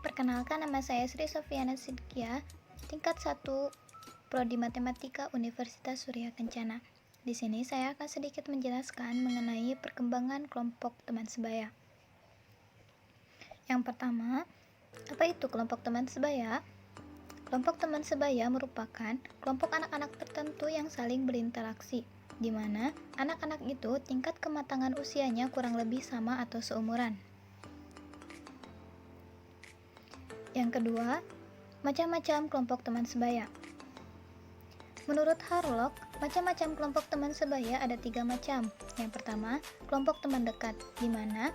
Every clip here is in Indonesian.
Perkenalkan, nama saya Sri Sofiana Sidkia, tingkat 1 Prodi Matematika Universitas Surya Kencana. Di sini saya akan sedikit menjelaskan mengenai perkembangan kelompok teman sebaya. Yang pertama, apa itu kelompok teman sebaya? Kelompok teman sebaya merupakan kelompok anak-anak tertentu yang saling berinteraksi, di mana anak-anak itu tingkat kematangan usianya kurang lebih sama atau seumuran. Yang kedua, macam-macam kelompok teman sebaya. Menurut Harlock, macam-macam kelompok teman sebaya ada 3 macam. Yang pertama, kelompok teman dekat, di mana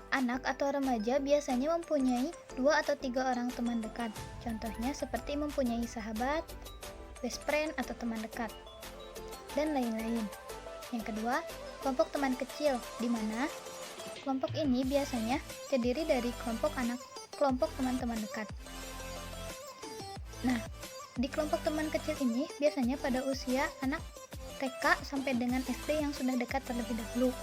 anak atau remaja biasanya mempunyai 2 atau 3 orang teman dekat. Contohnya seperti mempunyai sahabat, best friend atau teman dekat, dan lain-lain. Yang kedua, kelompok teman kecil, di mana kelompok ini biasanya terdiri dari kelompok teman-teman dekat. Nah, di kelompok teman kecil ini biasanya pada usia anak TK sampai dengan SD yang sudah dekat terlebih dahulu.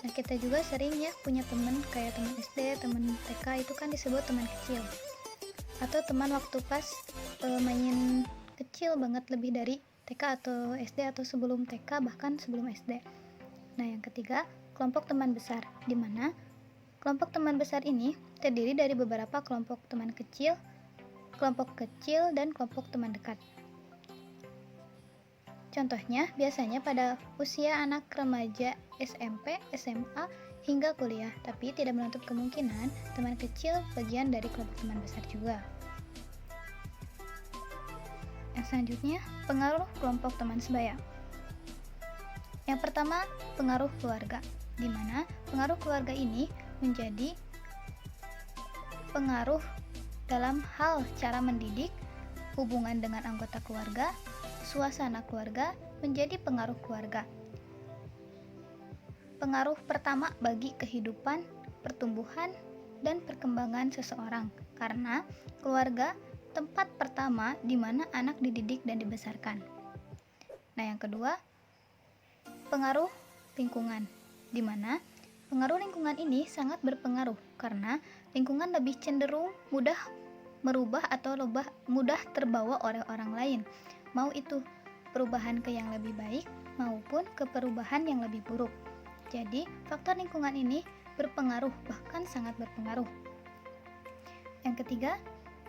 Nah, kita juga sering ya punya teman kayak teman SD, teman TK, itu kan disebut teman kecil. Atau teman waktu pas main kecil banget, lebih dari TK atau SD atau sebelum TK, bahkan sebelum SD. Nah, yang ketiga, kelompok teman besar, di mana kelompok teman besar ini terdiri dari beberapa kelompok teman kecil, dan kelompok teman dekat. Contohnya, biasanya pada usia anak remaja SMP, SMA, hingga kuliah, tapi tidak menutup kemungkinan teman kecil bagian dari kelompok teman besar juga. Yang selanjutnya, pengaruh kelompok teman sebaya. Yang pertama, pengaruh keluarga, di mana pengaruh keluarga ini menjadi pengaruh dalam hal cara mendidik, hubungan dengan anggota keluarga, suasana keluarga, menjadi pengaruh keluarga. Pengaruh pertama bagi kehidupan, pertumbuhan, dan perkembangan seseorang, karena keluarga tempat pertama di mana anak dididik dan dibesarkan. Nah, yang kedua, pengaruh lingkungan, di mana pengaruh lingkungan ini sangat berpengaruh karena lingkungan lebih cenderung mudah merubah atau mudah terbawa oleh orang lain, mau itu perubahan ke yang lebih baik maupun ke perubahan yang lebih buruk. Jadi, faktor lingkungan ini berpengaruh, bahkan sangat berpengaruh. Yang ketiga,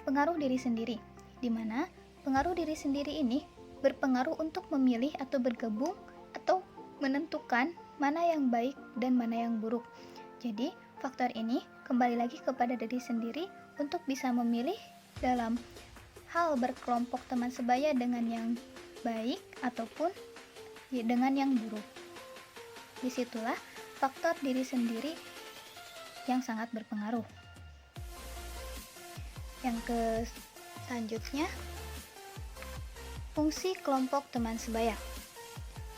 pengaruh diri sendiri, di mana pengaruh diri sendiri ini berpengaruh untuk memilih atau bergabung atau menentukan mana yang baik dan mana yang buruk. Jadi, faktor ini kembali lagi kepada diri sendiri untuk bisa memilih dalam hal berkelompok teman sebaya dengan yang baik ataupun dengan yang buruk. Disitulah faktor diri sendiri yang sangat berpengaruh. Yang selanjutnya, fungsi kelompok teman sebaya,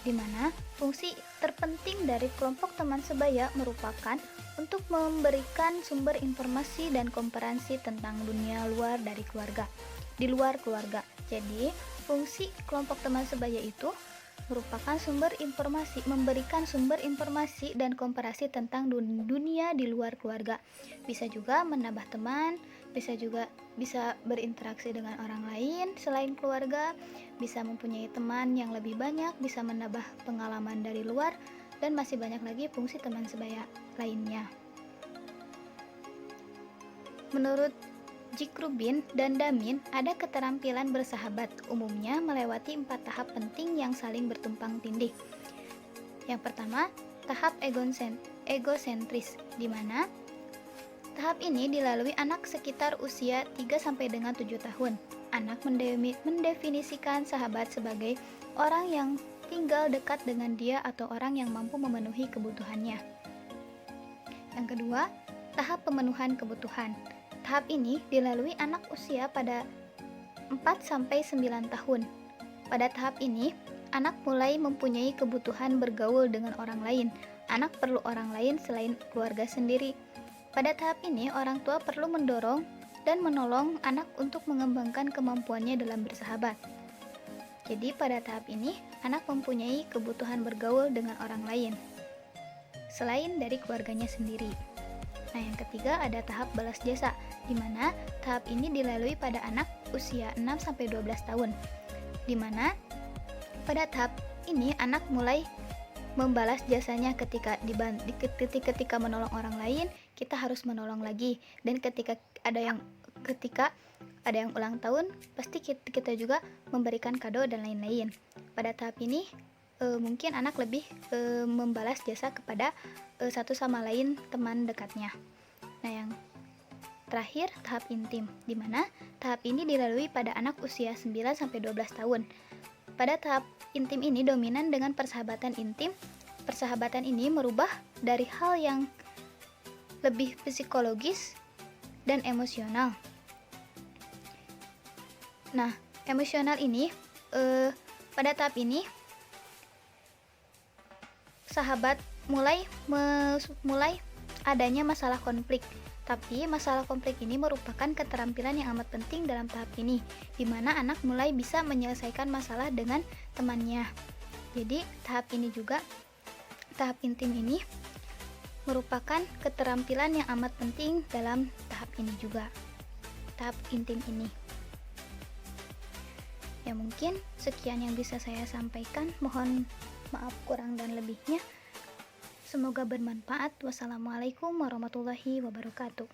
di mana fungsi terpenting dari kelompok teman sebaya merupakan untuk memberikan sumber informasi dan komparasi tentang dunia luar dari keluarga, di luar keluarga. Jadi, fungsi kelompok teman sebaya itu merupakan memberikan sumber informasi dan komparasi tentang dunia di luar keluarga. Bisa juga menambah teman, bisa berinteraksi dengan orang lain selain keluarga, bisa mempunyai teman yang lebih banyak, bisa menambah pengalaman dari luar, dan masih banyak lagi fungsi teman sebaya lainnya. Menurut Jack Rubin dan Damin, ada keterampilan bersahabat umumnya melewati 4 tahap penting yang saling bertumpang tindih. Yang pertama, tahap egosentris, di mana tahap ini dilalui anak sekitar usia 3 sampai dengan 7 tahun. Anak mendefinisikan sahabat sebagai orang yang tinggal dekat dengan dia atau orang yang mampu memenuhi kebutuhannya. Yang kedua, tahap pemenuhan kebutuhan. Tahap ini dilalui anak usia pada 4 sampai 9 tahun. Pada tahap ini, anak mulai mempunyai kebutuhan bergaul dengan orang lain. Anak perlu orang lain selain keluarga sendiri. Pada tahap ini, orang tua perlu mendorong dan menolong anak untuk mengembangkan kemampuannya dalam bersahabat. Jadi, pada tahap ini, anak mempunyai kebutuhan bergaul dengan orang lain selain dari keluarganya sendiri. Nah, yang ketiga ada tahap balas jasa, di mana tahap ini dilalui pada anak usia 6-12 tahun, di mana pada tahap ini anak mulai membalas jasanya ketika menolong orang lain, kita harus menolong lagi. Dan ketika ada yang ulang tahun, pasti kita juga memberikan kado dan lain-lain. Pada tahap ini mungkin anak lebih membalas jasa kepada satu sama lain teman dekatnya. Nah, yang terakhir tahap intim, di mana tahap ini dilalui pada anak usia 9-12 tahun. Pada tahap intim ini dominan dengan persahabatan intim. Persahabatan ini merubah dari hal yang lebih psikologis dan emosional. Nah, emosional ini pada tahap ini sahabat mulai adanya masalah konflik. Tapi masalah konflik ini merupakan keterampilan yang amat penting dalam tahap ini, di mana anak mulai bisa menyelesaikan masalah dengan temannya. Jadi tahap intim ini merupakan keterampilan yang amat penting dalam tahap ini juga, tahap intim ini. Ya, mungkin sekian yang bisa saya sampaikan, mohon maaf kurang dan lebihnya. Semoga bermanfaat. Wassalamualaikum warahmatullahi wabarakatuh.